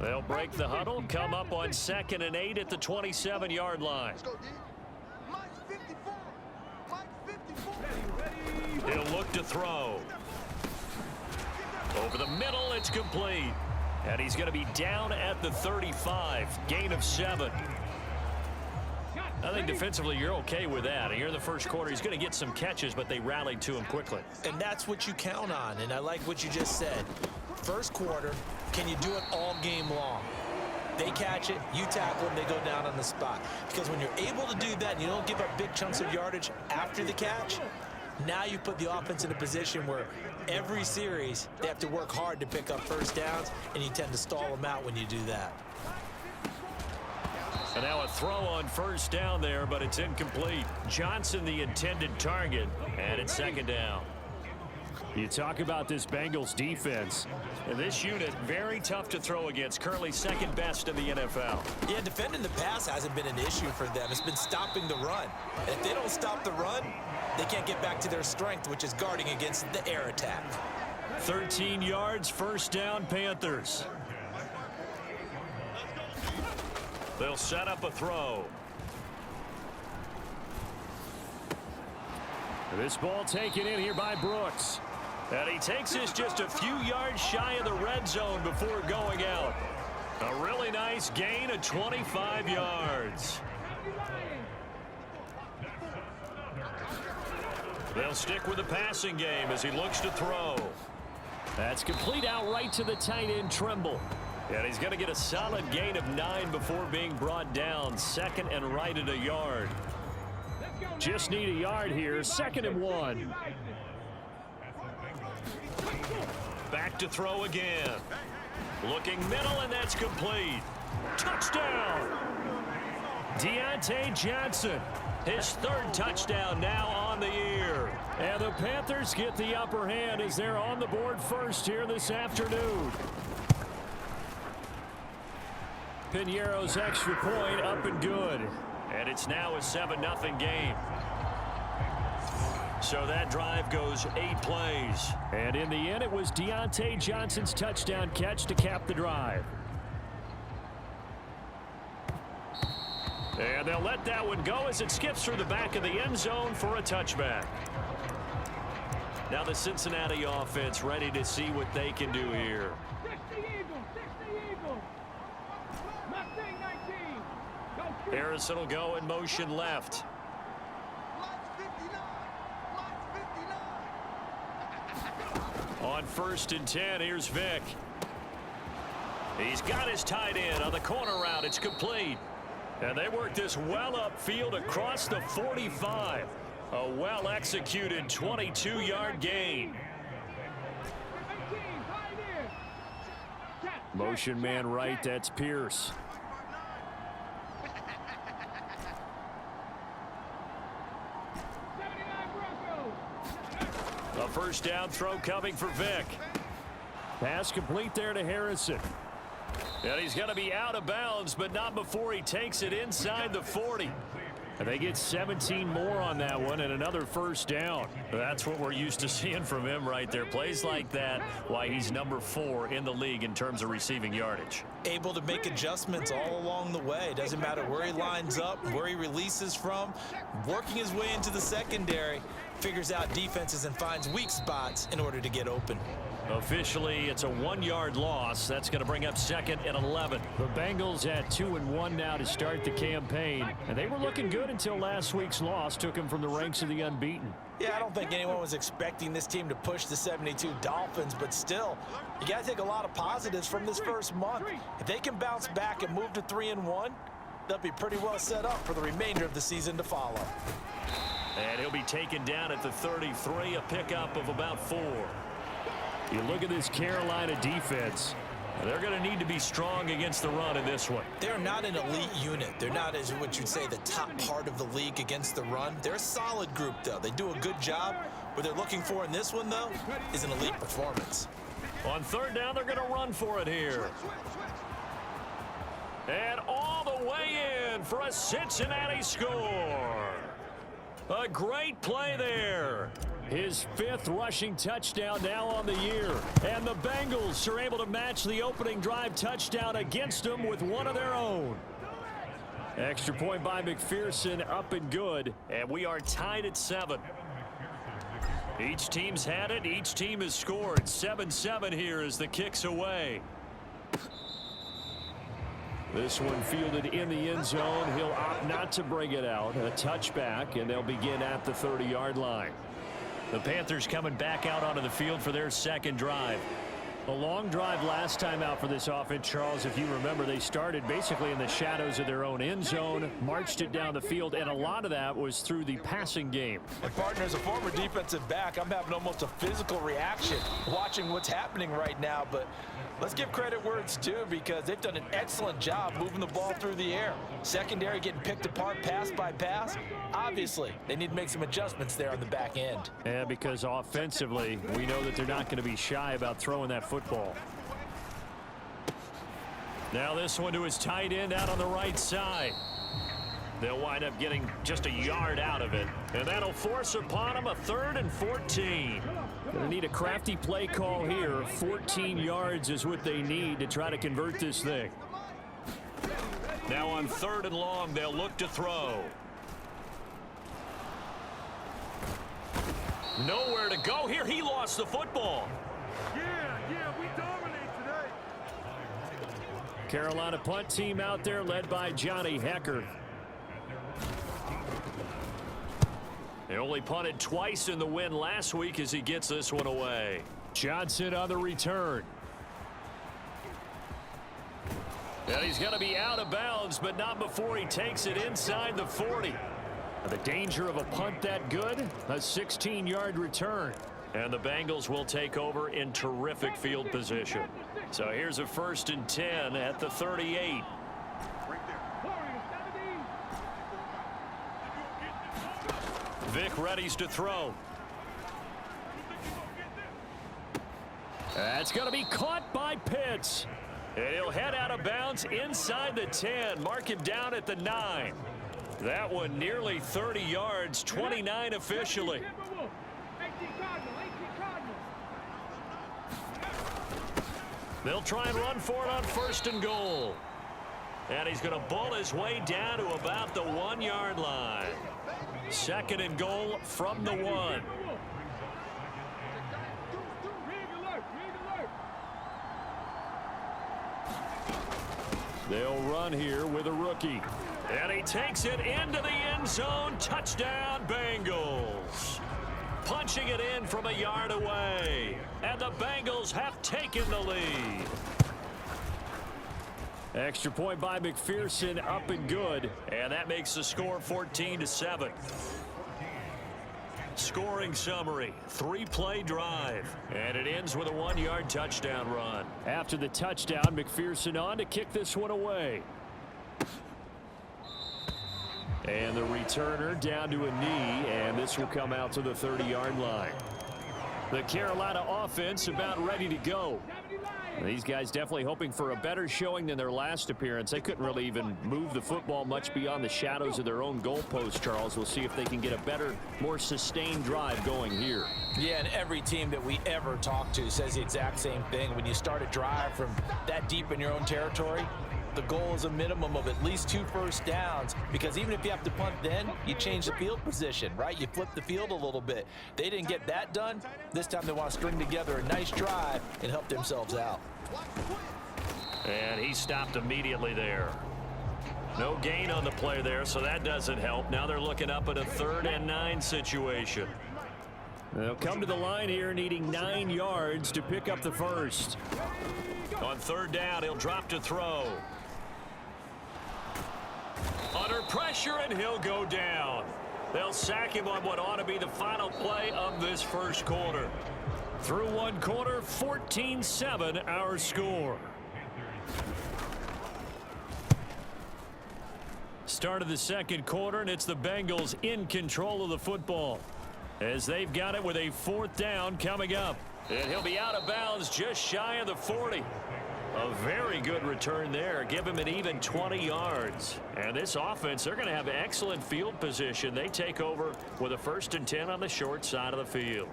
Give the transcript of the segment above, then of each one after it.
They'll break the huddle, come up on 2nd and 8 at the 27-yard line. He'll look to throw. Over the middle, it's complete. And he's going to be down at the 35. Gain of 7. I think defensively you're okay with that. And here in the first quarter, he's going to get some catches, but they rallied to him quickly. And that's what you count on. And I like what you just said. First quarter, can you do it all game long? They catch it, you tackle them, they go down on the spot. Because when you're able to do that and you don't give up big chunks of yardage after the catch, now you put the offense in a position where every series they have to work hard to pick up first downs, and you tend to stall them out when you do that. And now a throw on first down there, but it's incomplete. Johnson the intended target, and it's 2nd down. You talk about this Bengals defense. And this unit, very tough to throw against. Currently 2nd best in the NFL. Yeah, defending the pass hasn't been an issue for them. It's been stopping the run. And if they don't stop the run, they can't get back to their strength, which is guarding against the air attack. 13 yards, first down, Panthers. They'll set up a throw. This ball taken in here by Brooks. And he takes this just a few yards shy of the red zone before going out. A really nice gain of 25 yards. They'll stick with the passing game as he looks to throw. That's complete out right to the tight end, Trimble. And he's going to get a solid gain of 9 before being brought down. 2nd and right at a yard. Just need a yard here. 2nd and 1. Back to throw again. Looking middle, and that's complete. Touchdown! Deontay Johnson. His 3rd touchdown now on the year. And the Panthers get the upper hand as they're on the board first here this afternoon. Piñeiro's extra point up and good. And it's now a 7-0 game. So that drive goes 8 plays. And in the end, it was Deontay Johnson's touchdown catch to cap the drive. And they'll let that one go as it skips through the back of the end zone for a touchback. Now the Cincinnati offense ready to see what they can do here. Harrison will go in motion left. On 1st and 10, here's Vick. He's got his tight end on the corner route. It's complete. And they work this well upfield across the 45. A well-executed 22-yard gain. Motion man right, that's Pierce. A first down throw coming for Vick. Pass complete there to Harrison. And he's going to be out of bounds, but not before he takes it inside the 40. And they get 17 more on that one and another first down. That's what we're used to seeing from him right there. Plays like that, why he's number 4 in the league in terms of receiving yardage. Able to make adjustments all along the way. Doesn't matter where he lines up, where he releases from. Working his way into the secondary, figures out defenses and finds weak spots in order to get open. Officially, it's a 1-yard loss. That's going to bring up 2nd and 11. The Bengals at 2-1 now to start the campaign. And they were looking good until last week's loss took them from the ranks of the unbeaten. Yeah, I don't think anyone was expecting this team to push the 72 Dolphins, but still, you got to take a lot of positives from this first month. If they can bounce back and move to 3-1, they'll be pretty well set up for the remainder of the season to follow. And he'll be taken down at the 33, a pickup of about 4. You look at this Carolina defense. They're going to need to be strong against the run in this one. They're not an elite unit. They're not, as what you'd say, the top part of the league against the run. They're a solid group, though. They do a good job. What they're looking for in this one, though, is an elite performance. On 3rd down, they're going to run for it here. And all the way in for a Cincinnati score. A great play there. His 5th rushing touchdown now on the year. And the Bengals are able to match the opening drive touchdown against them with one of their own. Extra point by McPherson, up and good. And we are tied at 7. Each team's had it. Each team has scored. 7-7 here as the kick's away. This one fielded in the end zone. He'll opt not to bring it out. A touchback, and they'll begin at the 30-yard line. The Panthers coming back out onto the field for their second drive. A long drive last time out for this offense, Charles. If you remember, they started basically in the shadows of their own end zone, marched it down the field, and a lot of that was through the passing game. And partner, as a former defensive back, I'm having almost a physical reaction watching what's happening right now. But let's give credit where it's due, because they've done an excellent job moving the ball through the air. Secondary getting picked apart pass by pass. Obviously, they need to make some adjustments there on the back end. Yeah, because offensively, we know that they're not going to be shy about throwing that football. Now this one to his tight end out on the right side. They'll wind up getting just a yard out of it. And that'll force upon him a 3rd and 14. Going to need a crafty play call here. 14 yards is what they need to try to convert this thing. Now on 3rd and long, they'll look to throw. Nowhere to go here. He lost the football. Yeah, we dominate today. Carolina punt team out there led by Johnny Hecker. They only punted twice in the win last week as he gets this one away. Johnson on the return. And he's going to be out of bounds, but not before he takes it inside the 40. The danger of a punt that good? A 16-yard return. And the Bengals will take over in terrific field position. So here's a 1st and 10 at the 38. Vic readies to throw. That's going to be caught by Pitts. And he'll head out of bounds inside the 10. Mark him down at the 9. That one nearly 30 yards, 29 officially. They'll try and run for it on 1st and goal. And he's going to bull his way down to about the 1-yard line. 2nd and goal from the 1. They'll run here with a rookie. And he takes it into the end zone. Touchdown, Bengals. Punching it in from a yard away. And the Bengals have taken the lead. Extra point by McPherson, up and good. And that makes the score 14-7. Scoring summary, 3-play drive. And it ends with a 1-yard touchdown run. After the touchdown, McPherson on to kick this one away. And the returner down to a knee, and this will come out to the 30-yard line. The Carolina offense about ready to go. These guys definitely hoping for a better showing than their last appearance. They couldn't really even move the football much beyond the shadows of their own goalpost, Charles. We'll see if they can get a better, more sustained drive going here. Yeah, and every team that we ever talk to says the exact same thing. When you start a drive from that deep in your own territory, the goal is a minimum of at least 2 first downs, because even if you have to punt then, you change the field position, right? You flip the field a little bit. They didn't get that done. This time they want to string together a nice drive and help themselves out. And he stopped immediately there. No gain on the play there, so that doesn't help. Now they're looking up at a 3rd and 9 situation. They'll come to the line here needing 9 yards to pick up the first. On 3rd down, he'll drop to throw. Under pressure, and he'll go down. They'll sack him on what ought to be the final play of this first quarter. Through 1 quarter, 14-7 our score. Start of the second quarter, and it's the Bengals in control of the football, as they've got it with a 4th down coming up. And he'll be out of bounds just shy of the 40. A very good return there. Give him an even 20 yards. And this offense, they're going to have excellent field position. They take over with a 1st and 10 on the short side of the field.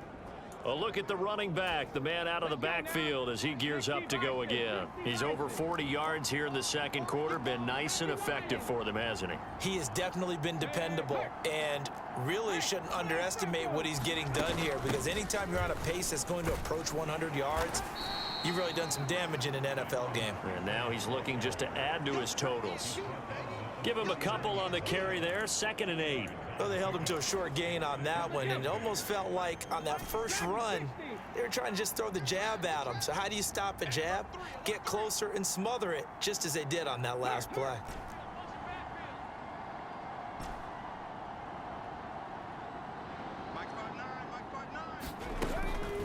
A look at the running back, the man out of the backfield as he gears up to go again. He's over 40 yards here in the second quarter. Been nice and effective for them, hasn't he? He has definitely been dependable, and really shouldn't underestimate what he's getting done here, because anytime you're on a pace that's going to approach 100 yards, you've really done some damage in an NFL game. And now he's looking just to add to his totals. Give him a couple on the carry there, 2nd and 8. Well, they held him to a short gain on that one, and it almost felt like on that first run, they were trying to just throw the jab at him. So how do you stop a jab? Get closer and smother it, just as they did on that last play.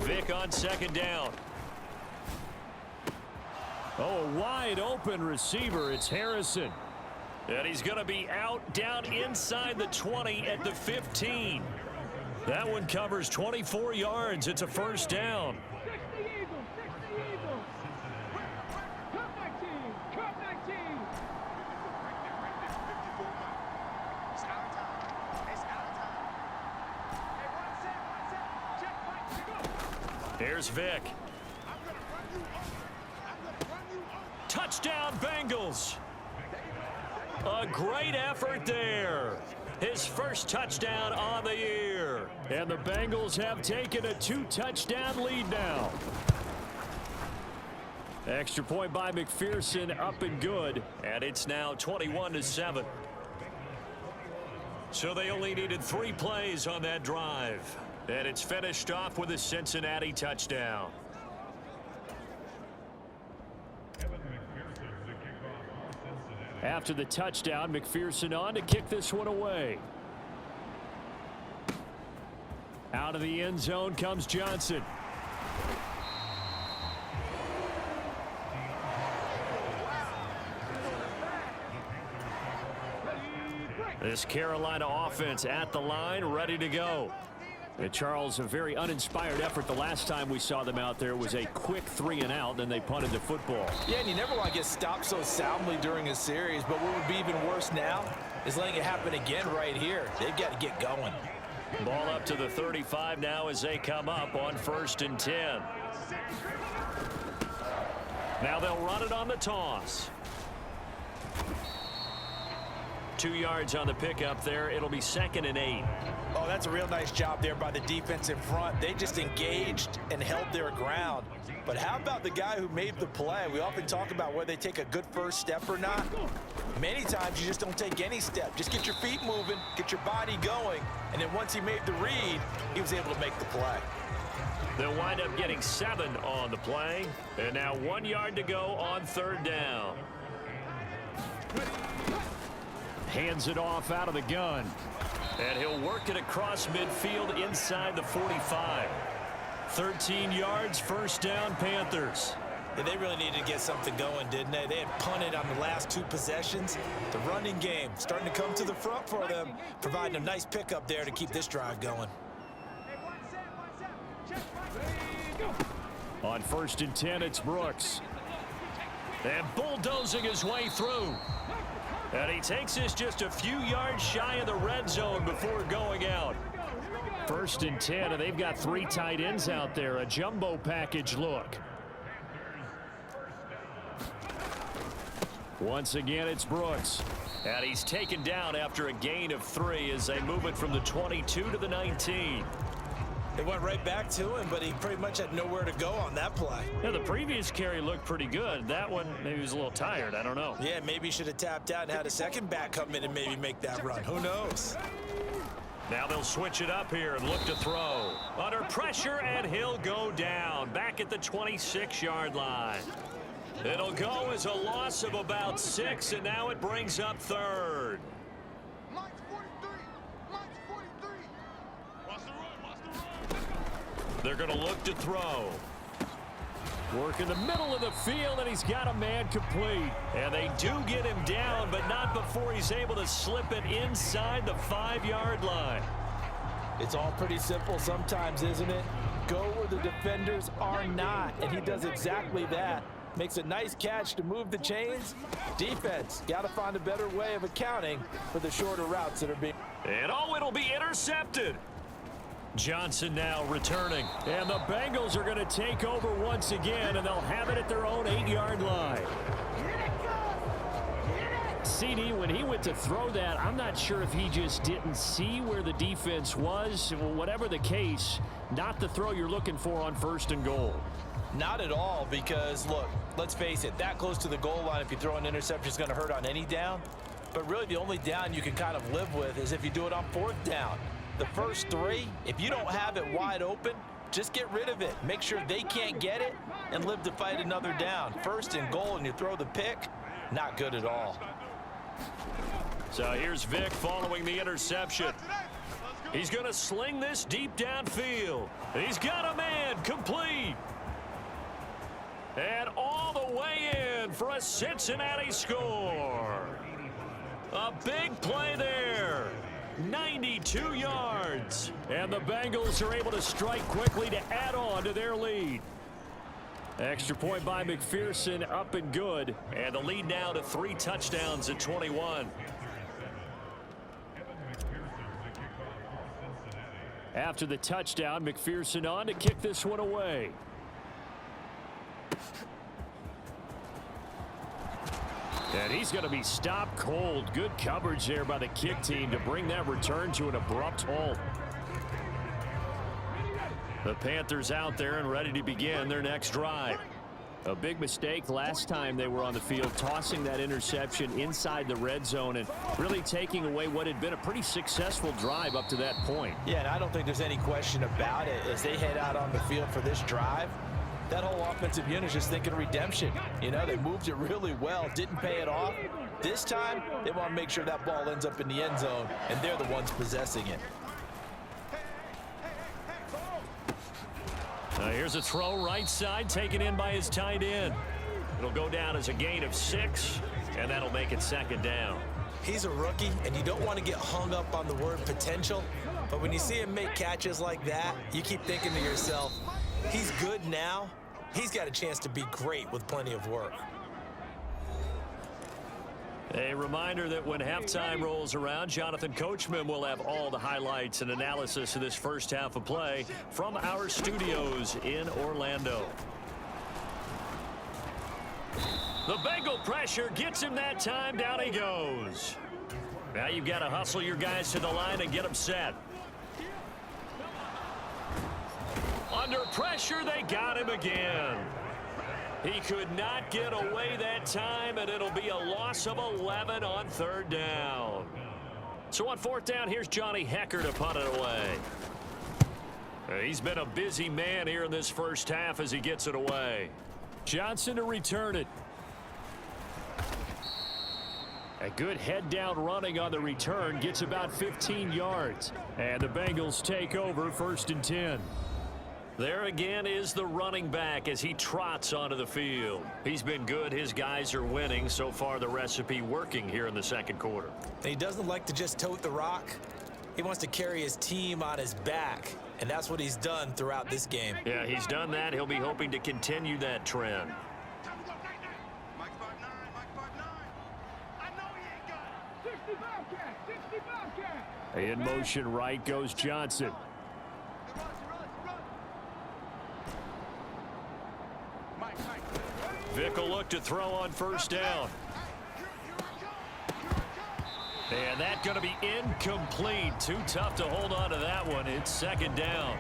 Vic on 2nd down. Oh, wide open receiver. It's Harrison. And he's going to be out down inside the 20 at the 15. That one covers 24 yards. It's a 1st down. Here's Vic. Touchdown, Bengals. A great effort there. His first touchdown on the year. And the Bengals have taken a 2-touchdown lead now. Extra point by McPherson, up and good. And it's now 21-7. So they only needed 3 plays on that drive. And it's finished off with a Cincinnati touchdown. After the touchdown, McPherson on to kick this one away. Out of the end zone comes Johnson. This Carolina offense at the line, ready to go. And Charles, a very uninspired effort. The last time we saw them out there was a quick 3-and-out, then they punted the football. Yeah, and you never want to get stopped so soundly during a series, but what would be even worse now is letting it happen again right here. They've got to get going. Ball up to the 35 now as they come up on 1st and 10. Now they'll run it on the toss. 2 yards on the pickup there. It'll be 2nd and 8. Oh, that's a real nice job there by the defense in front. They just engaged and held their ground. But how about the guy who made the play? We often talk about whether they take a good first step or not. Many times you just don't take any step. Just get your feet moving, get your body going, and then once he made the read, he was able to make the play. They'll wind up getting 7 on the play. And now 1 yard to go on 3rd down. Hands it off out of the gun. And he'll work it across midfield inside the 45. 13 yards, 1st down, Panthers. Yeah, they really needed to get something going, didn't they? They had punted on the last 2 possessions. The running game starting to come to the front for them, providing a nice pickup there to keep this drive going. On 1st and 10, it's Brooks. And bulldozing his way through. And he takes this just a few yards shy of the red zone before going out. 1st and 10, and they've got 3 tight ends out there. A jumbo package look. Once again, it's Brooks. And he's taken down after a gain of 3 as they move it from the 22 to the 19. They went right back to him, but he pretty much had nowhere to go on that play. Yeah, the previous carry looked pretty good. That one, maybe he was a little tired. I don't know. Yeah, maybe he should have tapped out and had a second back come in and maybe make that run. Who knows? Now they'll switch it up here and look to throw. Under pressure, and he'll go down. Back at the 26-yard line. It'll go as a loss of about 6, and now it brings up 3rd. They're going to look to throw. Work in the middle of the field, and he's got a man complete. And they do get him down, but not before he's able to slip it inside the 5-yard line. It's all pretty simple sometimes, isn't it? Go where the defenders are not, and he does exactly that. makes a nice catch to move the chains. Defense, got to find a better way of accounting for the shorter routes that are being. And it'll be intercepted. Johnson now returning. And the Bengals are going to take over once again, and they'll have it at their own 8-yard line. CD, when he went to throw that, I'm not sure if he just didn't see where the defense was. Whatever the case, not the throw you're looking for on 1st and goal. Not at all, because, look, let's face it, that close to the goal line, if you throw an interception, is going to hurt on any down. But really, the only down you can kind of live with is if you do it on 4th down. The first 3, if you don't have it wide open, just get rid of it. Make sure they can't get it and live to fight another down. 1st and goal, and you throw the pick, not good at all. So here's Vic following the interception. He's going to sling this deep downfield. He's got a man, complete. And all the way in for a Cincinnati score. A big play there. 92 yards. And the Bengals are able to strike quickly to add on to their lead. Extra point by McPherson, up and good. And the lead now to 3 touchdowns at 21. After the touchdown, McPherson on to kick this one away. And he's going to be stopped cold. Good coverage there by the kick team to bring that return to an abrupt halt. The Panthers out there and ready to begin their next drive. A big mistake last time they were on the field, tossing that interception inside the red zone and really taking away what had been a pretty successful drive up to that point. Yeah, and I don't think there's any question about it. As they head out on the field for this drive, that whole offensive unit is just thinking redemption. You know, they moved it really well, didn't pay it off. This time, they want to make sure that ball ends up in the end zone, and they're the ones possessing it. Here's a throw right side, taken in by his tight end. It'll go down as a gain of 6, and that'll make it 2nd down. He's a rookie, and you don't want to get hung up on the word potential, but when you see him make catches like that, you keep thinking to yourself, he's good now. He's got a chance to be great with plenty of work. A reminder that when halftime rolls around, Jonathan Coachman will have all the highlights and analysis of this first half of play from our studios in Orlando. The Bengal pressure gets him that time. Down he goes. Now you've got to hustle your guys to the line and get them set. Under pressure, they got him again. He could not get away that time, and it'll be a loss of 11 on 3rd down. So on 4th down, here's Johnny Hecker to punt it away. He's been a busy man here in this first half as he gets it away. Johnson to return it. A good head down running on the return, gets about 15 yards. And the Bengals take over 1st and 10. There again is the running back as he trots onto the field. He's been good. His guys are winning. So far, the recipe working here in the 2nd quarter. He doesn't like to just tote the rock. He wants to carry his team on his back, and that's what he's done throughout this game. Yeah, he's done that. He'll be hoping to continue that trend. In motion right goes Johnson. Vic will look to throw on 1st down. And that's going to be incomplete. Too tough to hold on to that one. It's 2nd down.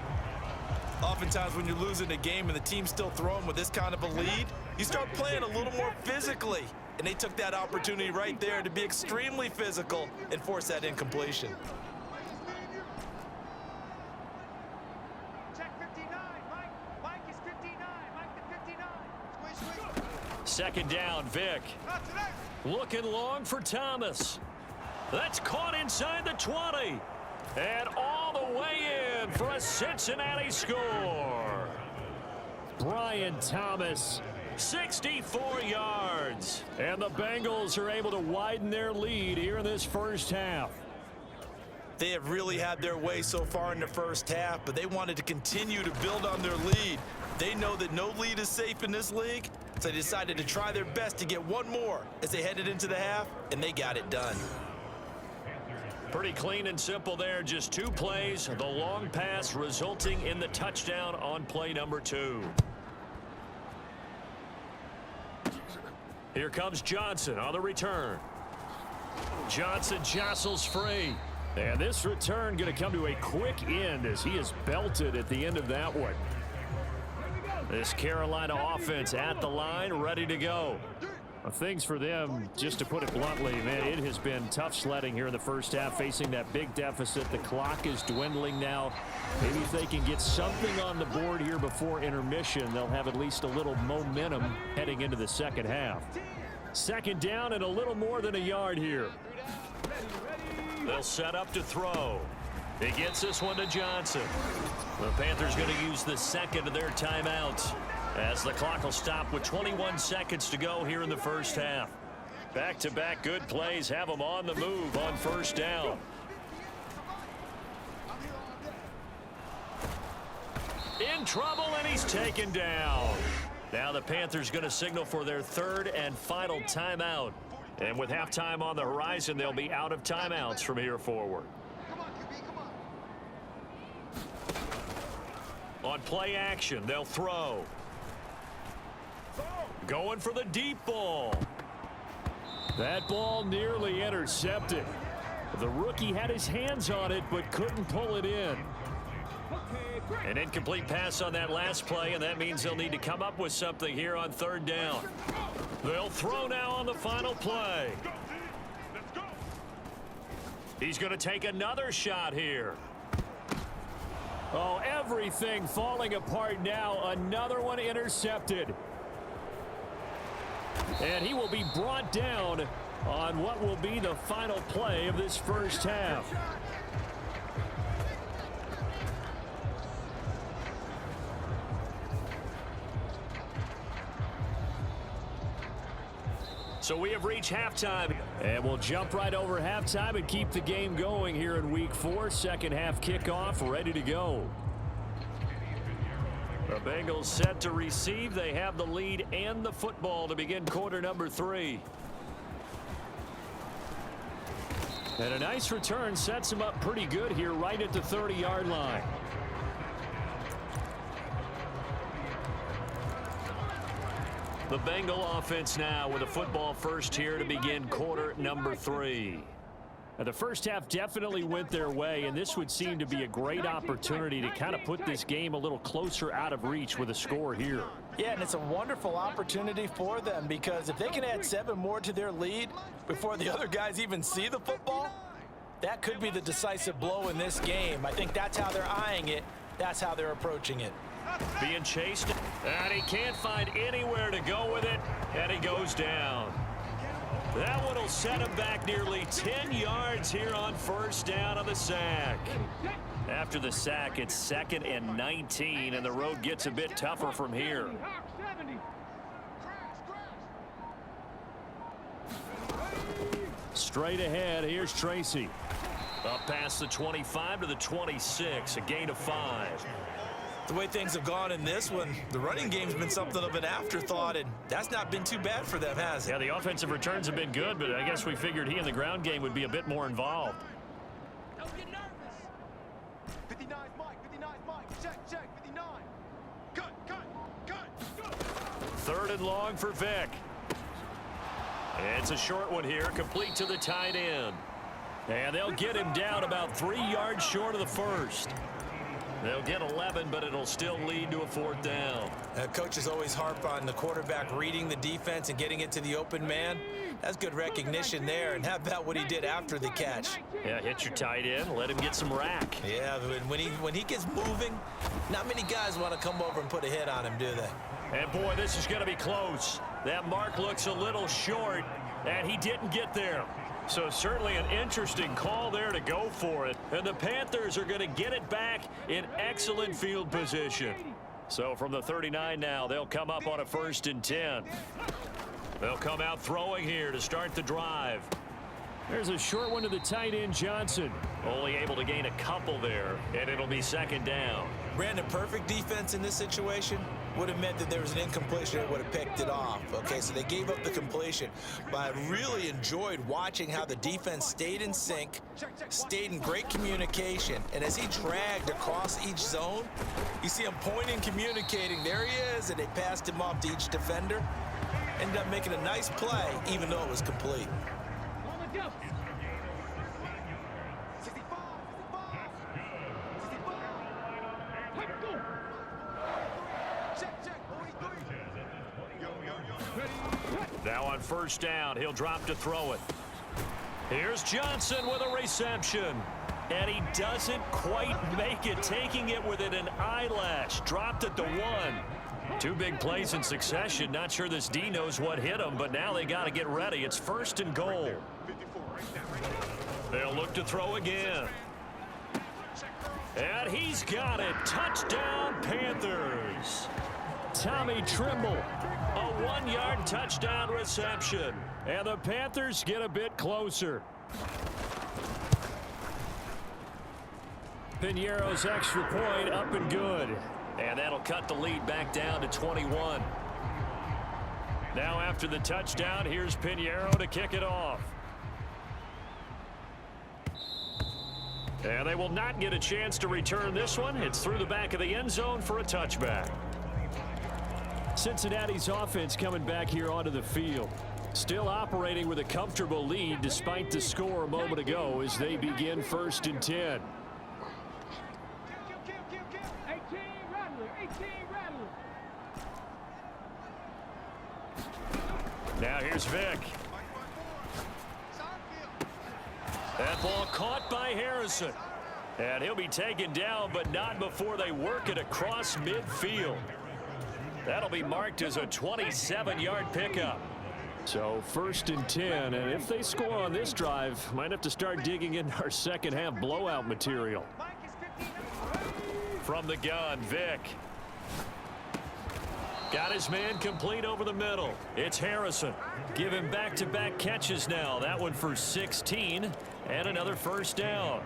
Oftentimes when you're losing a game and the team's still throwing with this kind of a lead, you start playing a little more physically. And they took that opportunity right there to be extremely physical and force that incompletion. Second down, Vic. Looking long for Thomas. That's caught inside the 20. And all the way in for a Cincinnati score. Brian Thomas. 64 yards. And the Bengals are able to widen their lead here in this first half. They have really had their way so far in the first half, but they wanted to continue to build on their lead. They know that no lead is safe in this league, So they decided to try their best to get one more as they headed into the half, and they got it done. Pretty clean and simple there. Just 2 plays. The long pass resulting in the touchdown on play number 2. Here comes Johnson on the return. Johnson jostles free. And this return going to come to a quick end as he is belted at the end of that one. This Carolina offense at the line, ready to go. Things for them, just to put it bluntly, man, it has been tough sledding here in the first half, facing that big deficit. The clock is dwindling now. Maybe if they can get something on the board here before intermission, they'll have at least a little momentum heading into the second half. Second down and a little more than a yard here. They'll set up to throw. He gets this one to Johnson. The Panthers going to use the second of their timeouts, as the clock will stop with 21 seconds to go here in the first half. Back-to-back good plays have them on the move on first down. In trouble, and he's taken down. Now the Panthers going to signal for their third and final timeout. And with halftime on the horizon, they'll be out of timeouts from here forward. On play action, they'll throw. Going for the deep ball. That ball nearly intercepted. The rookie had his hands on it but couldn't pull it in. An incomplete pass on that last play, and that means they'll need to come up with something here on third down. They'll throw now on the final play. He's going to take another shot here. Oh, everything falling apart now. Another one intercepted. And he will be brought down on what will be the final play of this first half. So we have reached halftime, and we'll jump right over halftime and keep the game going here in week 4. Second half kickoff ready to go. The Bengals set to receive. They have the lead and the football to begin quarter number 3. And a nice return sets him up pretty good here right at the 30-yard line. The Bengal offense now with a football first here to begin quarter number 3. Now, the first half definitely went their way, and this would seem to be a great opportunity to kind of put this game a little closer out of reach with a score here. Yeah, and it's a wonderful opportunity for them, because if they can add 7 more to their lead before the other guys even see the football, that could be the decisive blow in this game. I think that's how they're eyeing it. That's how they're approaching it. Being chased, and he can't find anywhere to go with it, and he goes down. That one will set him back nearly 10 yards here on first down on the sack. After the sack, it's 2nd and 19, and the road gets a bit tougher from here. Straight ahead, here's Tracy. Up past the 25 to the 26, a gain of 5. The way things have gone in this one, the running game's been something of an afterthought, and that's not been too bad for them, has it? Yeah, the offensive returns have been good, but I guess we figured he in the ground game would be a bit more involved. Don't get nervous. 59 Mike, check, 59. Cut. Third and long for Vic. It's a short one here, complete to the tight end. And they'll get him down about 3 yards short of the first. They'll get 11, but it'll still lead to a 4th down. Coaches always harp on the quarterback reading the defense and getting it to the open man. That's good recognition there. And how about what he did after the catch? Yeah, hit your tight end, let him get some rack. Yeah, when he gets moving, not many guys want to come over and put a hit on him, do they? And boy, this is going to be close. That mark looks a little short, and he didn't get there. So certainly an interesting call there to go for it. And the Panthers are going to get it back in excellent field position. So from the 39 now, they'll come up on a 1st and 10. They'll come out throwing here to start the drive. There's a short one to the tight end, Johnson. Only able to gain a couple there, and it'll be second down. Brandon, perfect defense in this situation would have meant that there was an incompletion that would have picked it off. Okay, so they gave up the completion. But I really enjoyed watching how the defense stayed in sync, stayed in great communication. And as he dragged across each zone, you see him pointing, communicating. There he is, and they passed him off to each defender. Ended up making a nice play, even though it was complete. Now on first down, he'll drop to throw it. Here's Johnson with a reception. And he doesn't quite make it, taking it within an eyelash. Dropped at the 1. 2 big plays in succession. Not sure this D knows what hit him, but now they got to get ready. It's first and goal. They'll look to throw again. And he's got it. Touchdown, Panthers. Tommy Trimble, a 1-yard touchdown reception. And the Panthers get a bit closer. Piñeiro's extra point up and good. And that'll cut the lead back down to 21. Now after the touchdown, here's Piñeiro to kick it off. And they will not get a chance to return this one. It's through the back of the end zone for a touchback. Cincinnati's offense coming back here onto the field. Still operating with a comfortable lead despite the score a moment ago as they begin first and 10. Now here's Vick. That ball caught by Harrison. And he'll be taken down, but not before they work it across midfield. That'll be marked as a 27-yard pickup. So first and 10, and if they score on this drive, might have to start digging in our second half blowout material. From the gun, Vick. Got his man complete over the middle. It's Harrison. Give him back-to-back catches now. That one for 16 and another first down.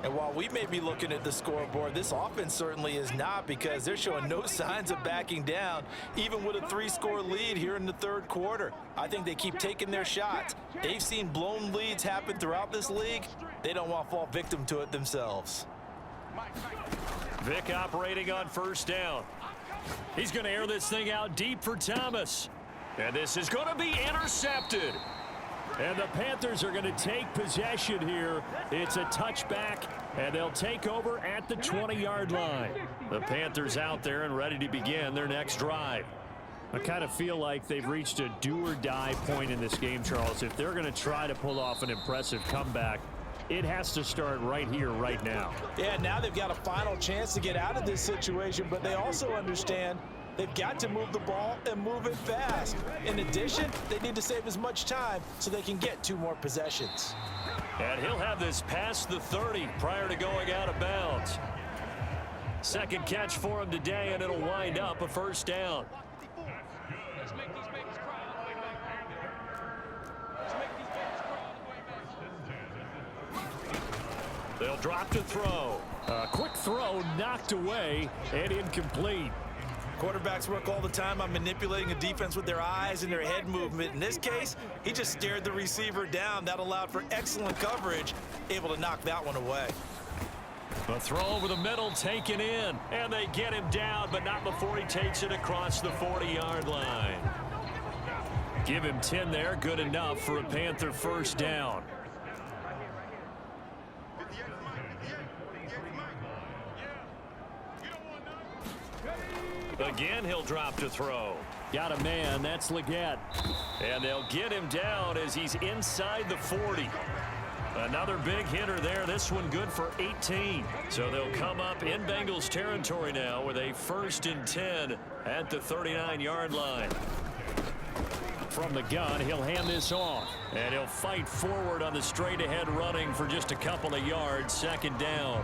And while we may be looking at the scoreboard, this offense certainly is not, because they're showing no signs of backing down, even with a 3-score lead here in the third quarter. I think they keep taking their shots. They've seen blown leads happen throughout this league. They don't want to fall victim to it themselves. Vick operating on first down. He's going to air this thing out deep for Thomas. And this is going to be intercepted. And the Panthers are going to take possession here. It's a touchback, and they'll take over at the 20-yard line. The Panthers out there and ready to begin their next drive. I kind of feel like they've reached a do-or-die point in this game, Charles. If they're going to try to pull off an impressive comeback, it has to start right here, right now. Yeah, now they've got a final chance to get out of this situation, but they also understand they've got to move the ball and move it fast. In addition, they need to save as much time so they can get 2 more possessions. And he'll have this past the 30 prior to going out of bounds. Second catch for him today, and it'll wind up a first down. They'll drop to throw. A quick throw knocked away and incomplete. Quarterbacks work all the time on manipulating a defense with their eyes and their head movement. In this case, he just stared the receiver down. That allowed for excellent coverage, able to knock that one away. The throw over the middle taken in, and they get him down, but not before he takes it across the 40-yard line. Give him 10 there, good enough for a Panther first down. Again, he'll drop to throw. Got a man, that's Leggett. And they'll get him down as he's inside the 40. Another big hitter there. This one good for 18. So they'll come up in Bengals territory now with a first and 10 at the 39-yard line. From the gun, he'll hand this off. And he'll fight forward on the straight-ahead running for just a couple of yards. Second down.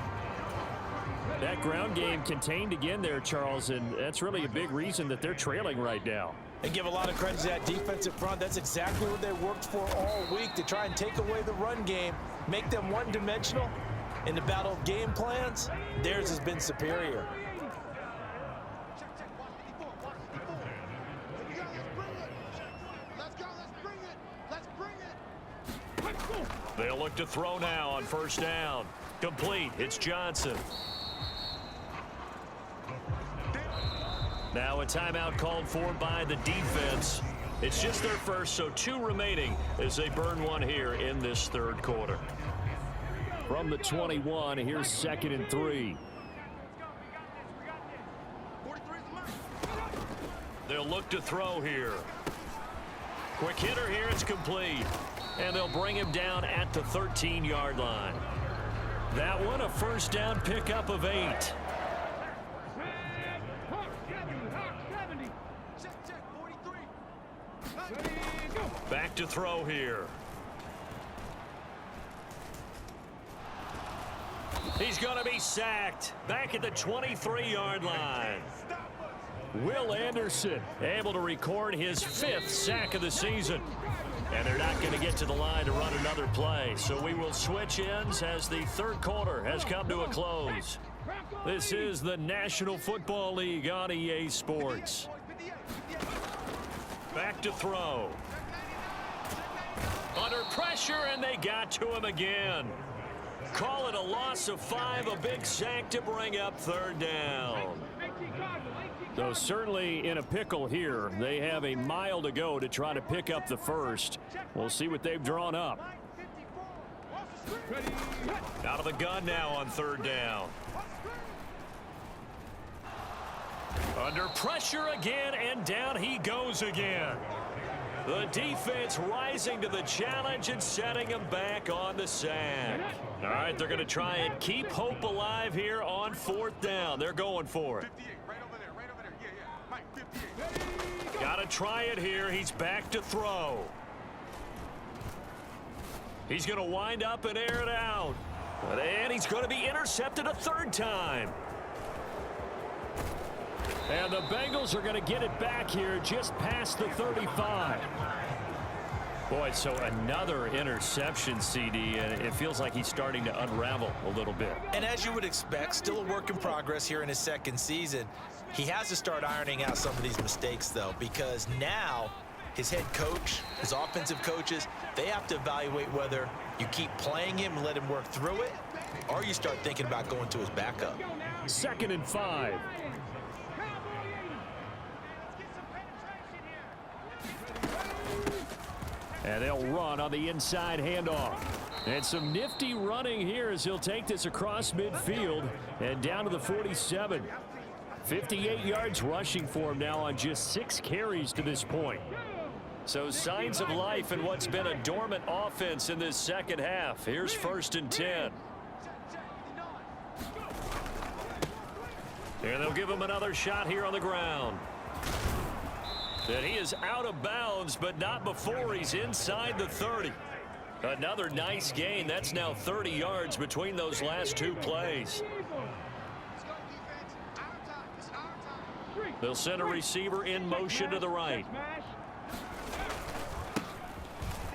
That ground game contained again there, Charles, and that's really a big reason that they're trailing right now. And give a lot of credit to that defensive front. That's exactly what they worked for all week, to try and take away the run game, make them one-dimensional. In the battle of game plans, theirs has been superior. They'll look to throw now on first down. Complete. It's Johnson. Now a timeout called for by the defense. It's just their first, so 2 remaining as they burn one here in this third quarter. From the 21, here's 2nd and 3. They'll look to throw here. Quick hitter here, it's complete. And they'll bring him down at the 13-yard line. That one, a first down pickup of 8. Back to throw here. He's going to be sacked back at the 23-yard line. Will Anderson able to record his 5th sack of the season. And they're not going to get to the line to run another play. So we will switch ends as the third quarter has come to a close. This is the National Football League on EA Sports. Back to throw. Under pressure, and they got to him again. Call it a loss of 5, a big sack to bring up third down. So certainly in a pickle here. They have a mile to go to try to pick up the first. We'll see what they've drawn up. Out of the gun now on third down. Under pressure again, and down he goes again. The defense rising to the challenge and setting him back on the sack. All right, they're going to try and keep hope alive here on 4th down. They're going for it. Got to try it here. He's back to throw. He's going to wind up and air it out. And he's going to be intercepted a 3rd time. And the Bengals are going to get it back here just past the 35. Boy, so another interception, CD, and it feels like he's starting to unravel a little bit. And as you would expect, still a work in progress here in his 2nd season. He has to start ironing out some of these mistakes, though, because now his head coach, his offensive coaches, they have to evaluate whether you keep playing him and let him work through it, or you start thinking about going to his backup. 2nd and 5. And they'll run on the inside handoff. And some nifty running here as he'll take this across midfield and down to the 47. 58 yards rushing for him now on just 6 carries to this point. So signs of life in what's been a dormant offense in this second half. Here's 1st and 10. And they'll give him another shot here on the ground. And he is out of bounds, but not before he's inside the 30. Another nice gain. That's now 30 yards between those last 2 plays. They'll send a receiver in motion to the right.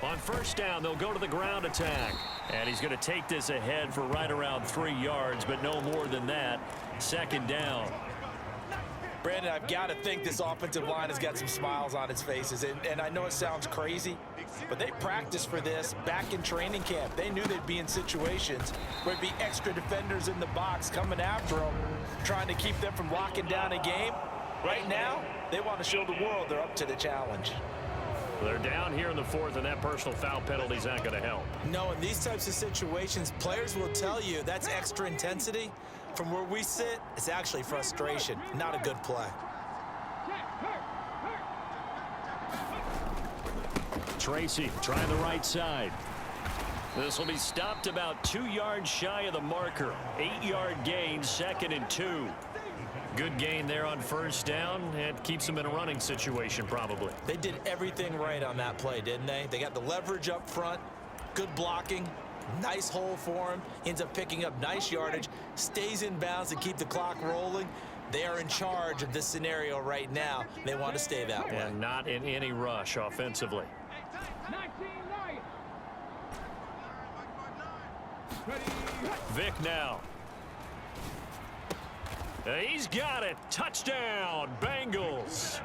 On first down, they'll go to the ground attack. And he's going to take this ahead for right around 3 yards, but no more than that. 2nd down. Brandon, I've got to think this offensive line has got some smiles on its faces. And I know it sounds crazy, but they practiced for this back in training camp. They knew they'd be in situations where there'd be extra defenders in the box coming after them, trying to keep them from locking down a game. Right now, they want to show the world they're up to the challenge. They're down here in the 4th, and that personal foul penalty is not going to help. No, in these types of situations, players will tell you that's extra intensity. From where we sit, it's actually frustration, not a good play. Tracy trying the right side. This will be stopped about 2 yards shy of the marker. 8-yard gain, 2nd and 2. Good gain there on first down. It keeps them in a running situation probably. They did everything right on that play, didn't they? They got the leverage up front, good blocking, nice hole for him, ends up picking up nice yardage, stays in bounds to keep the clock rolling. They are in charge of this scenario right now. They want to stay that way. And not in any rush offensively. 19-9. Vic now. He's got it. Touchdown, Bengals.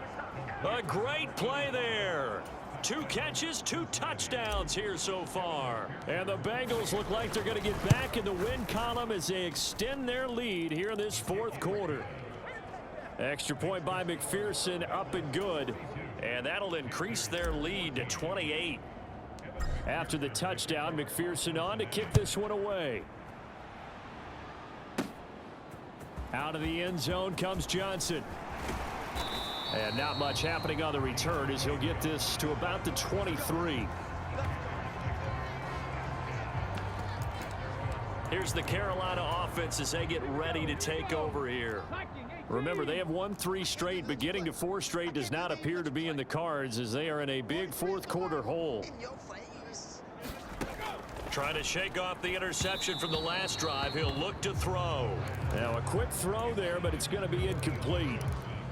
A great play there. 2 catches, 2 touchdowns here so far. And the Bengals look like they're going to get back in the win column as they extend their lead here in this 4th quarter. Extra point by McPherson, up and good. And that'll increase their lead to 28. After the touchdown, McPherson on to kick this one away. Out of the end zone comes Johnson. And not much happening on the return as he'll get this to about the 23. Here's the Carolina offense as they get ready to take over here. Remember, they have won 3 straight, but getting to 4 straight does not appear to be in the cards as they are in a big 4th quarter hole. Trying to shake off the interception from the last drive. He'll look to throw. Now, a quick throw there, but it's going to be incomplete.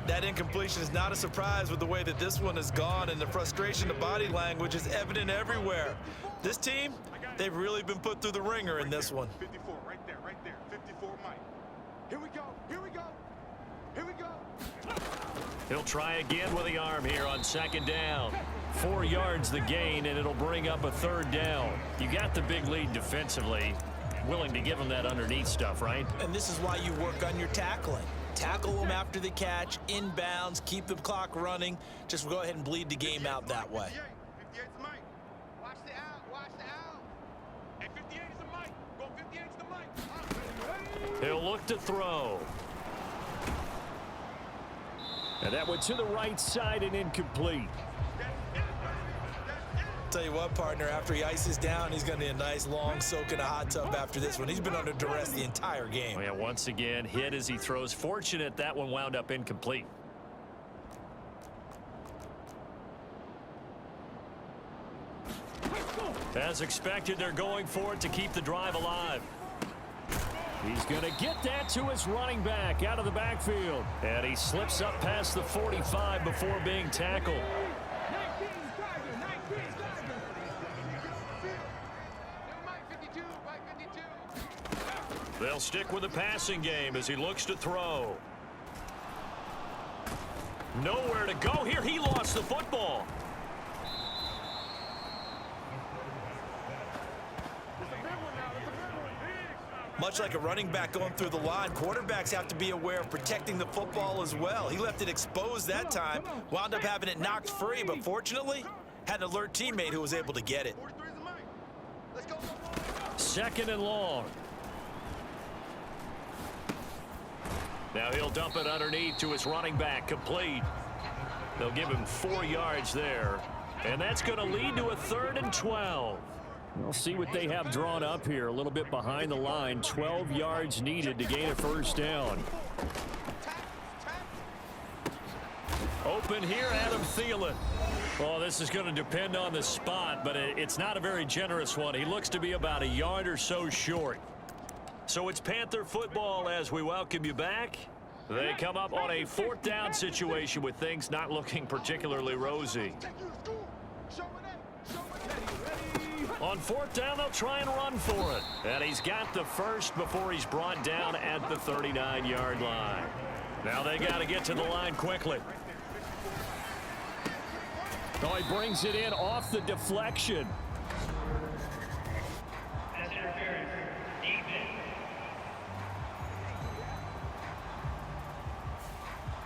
That incompletion is not a surprise with the way that this one has gone, and the frustration, the body language is evident everywhere. This team, they've really been put through the ringer in this one. 54, right there, 54, Mike. Here we go, here we go, here we go. He'll try again with the arm here on 2nd down. 4 yards the gain, and it'll bring up a 3rd down. You got the big lead defensively. Willing to give them that underneath stuff, right? And this is why you work on your tackling. Tackle them after the catch, inbounds, keep the clock running. Just go ahead and bleed the game out that way. 58's Mike. Watch the out, watch the out. Hey, 58 is the Mike. Go 58 is the Mike. He'll look to throw. And that went to the right side and incomplete. Tell you what, partner, after he ices down, he's going to need a nice long soak in a hot tub after this one. He's been under duress the entire game. Oh, yeah, once again, hit as he throws. Fortunate that one wound up incomplete. As expected, they're going for it to keep the drive alive. He's going to get that to his running back out of the backfield. And he slips up past the 45 before being tackled. They'll stick with the passing game as he looks to throw. Nowhere to go here. He lost the football. Much like a running back going through the line, quarterbacks have to be aware of protecting the football as well. He left it exposed that time, wound up having it knocked free, but fortunately, had an alert teammate who was able to get it. 2nd and long. Now he'll dump it underneath to his running back, complete. They'll give him 4 yards there, and that's going to lead to a 3rd and 12. We'll see what they have drawn up here. A little bit behind the line. 12 yards needed to gain a 1st down. Open here, Adam Thielen. Well, this is going to depend on the spot, but it's not a very generous one. He looks to be about a yard or so short. So it's Panther football as we welcome you back. They come up on a 4th down situation with things not looking particularly rosy. On 4th down, they'll try and run for it. And he's got the first before he's brought down at the 39-yard line. Now they got to get to the line quickly. Oh, he brings it in off the deflection.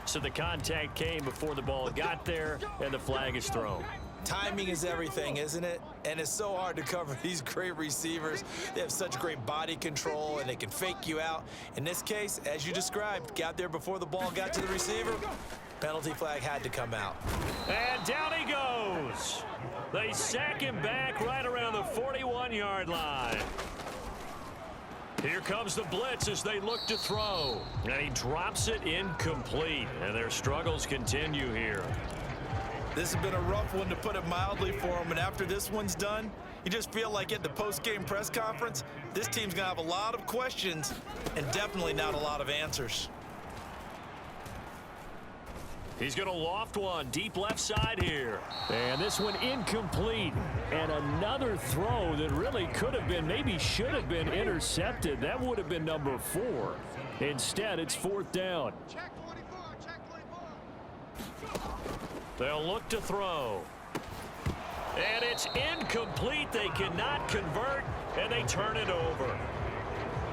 So the contact came before the ball got there, and the flag is thrown. Timing is everything, isn't it? And it's so hard to cover these great receivers. They have such great body control, and they can fake you out. In this case, as you described, got there before the ball got to the receiver. Penalty flag had to come out. And down he goes. They sack him back right around the 41-yard line. Here comes the blitz as they look to throw. And he drops it incomplete. And their struggles continue here. This has been a rough one, to put it mildly, for them. And after this one's done, you just feel like at the post-game press conference, this team's going to have a lot of questions and definitely not a lot of answers. He's going to loft one deep left side here. And this one incomplete. And another throw that really could have been, maybe should have been intercepted. That would have been number 4. Instead, it's 4th down. Check 44, check 44. They'll look to throw. And it's incomplete. They cannot convert, and they turn it over.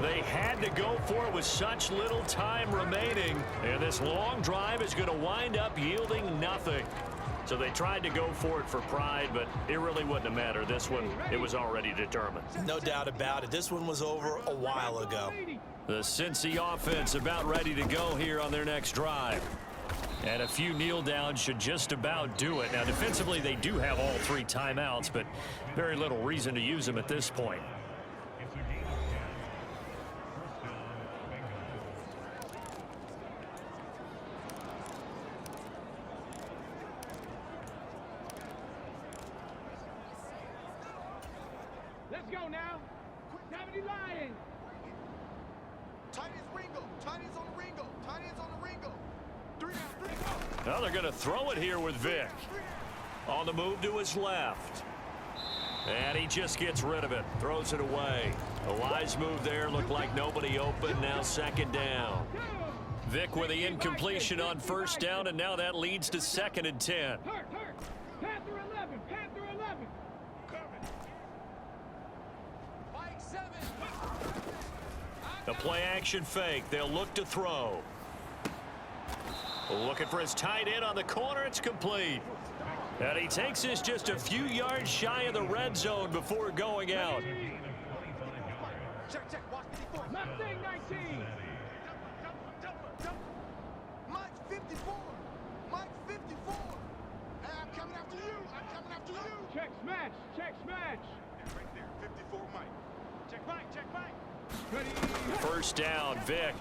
They had to go for it with such little time remaining, and this long drive is going to wind up yielding nothing. So they tried to go for it for pride, but it really wouldn't have mattered. This one, it was already determined. No doubt about it. This one was over a while ago. The Cincy offense about ready to go here on their next drive. And a few kneel downs should just about do it. Now, defensively, they do have all 3 timeouts, but very little reason to use them at this point. Let's go now. Quick, Lions. Tight ends Ringo. Tight ends on the Ringo. Tight ends on the Ringo. 3 down, 3 down. Now they're going to throw it here with Vic. On the move to his left. And he just gets rid of it. Throws it away. A wise move there. Looked like nobody open. Now 2nd down. Vic with the incompletion on 1st down, and now that leads to 2nd and 10. Panther 11. Panther 11. Coming. Mike 7. The play action fake. They'll look to throw. Looking for his tight end on the corner. It's complete. And he takes this just a few yards shy of the red zone before going out. Check, check. Watch 54. Mustang 19. Mike 54. Mike 54. Hey, I'm coming after you. I'm coming after you. Check smash. Check smash. Yeah, right there. 54 Mike. Check Mike. Check Mike. Ready. 1st down, Vic.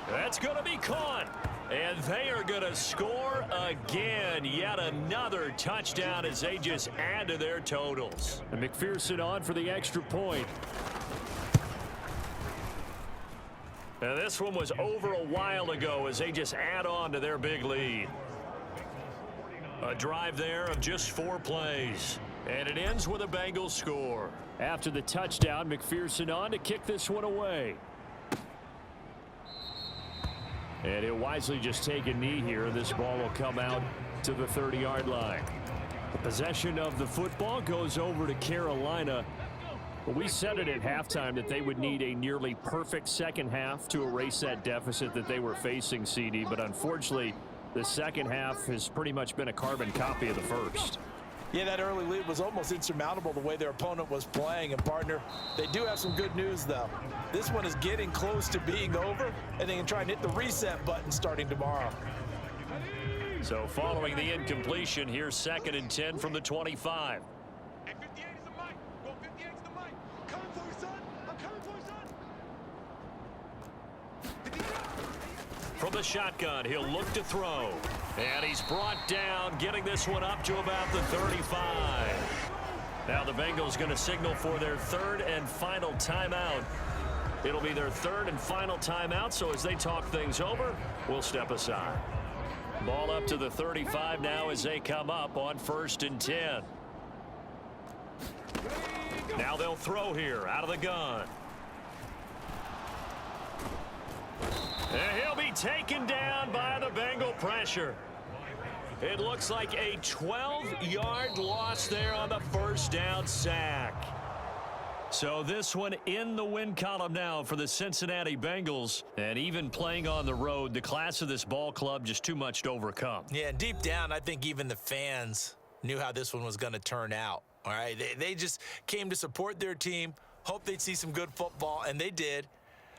That's going to be caught. And they are going to score again. Yet another touchdown as they just add to their totals. And McPherson on for the extra point. And this one was over a while ago as they just add on to their big lead. A drive there of just 4 plays. And it ends with a Bengals score. After the touchdown, McPherson on to kick this one away. And he'll wisely just take a knee here. This ball will come out to the 30-yard line. The possession of the football goes over to Carolina. But we said it at halftime that they would need a nearly perfect second half to erase that deficit that they were facing, CD. But unfortunately, the second half has pretty much been a carbon copy of the first. Yeah, that early lead was almost insurmountable the way their opponent was playing. And, partner, they do have some good news, though. This one is getting close to being over, and they can try and hit the reset button starting tomorrow. So following the incompletion, here's 2nd and 10 from the 25. Hey, 58 is the mic. Go 58 is the mic. I'm coming for you, son. I'm coming for you, son. From the shotgun, he'll look to throw. And he's brought down, getting this one up to about the 35. Now the Bengals going to signal for their 3rd and final timeout. It'll be their 3rd and final timeout, so as they talk things over, we'll step aside. Ball up to the 35 now as they come up on 1st and 10. Now they'll throw here out of the gun. And he'll be taken down by the Bengal pressure. It looks like a 12-yard loss there on the 1st down sack. So this one in the win column now for the Cincinnati Bengals. And even playing on the road, the class of this ball club just too much to overcome. Yeah, deep down, I think even the fans knew how this one was going to turn out. All right, they just came to support their team, hoped they'd see some good football, and they did.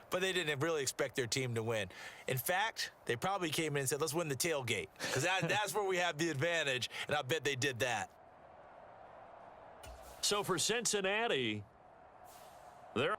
But they didn't really expect their team to win. In fact, they probably came in and said, let's win the tailgate, because that's where we have the advantage, and I bet they did that. So for Cincinnati, they're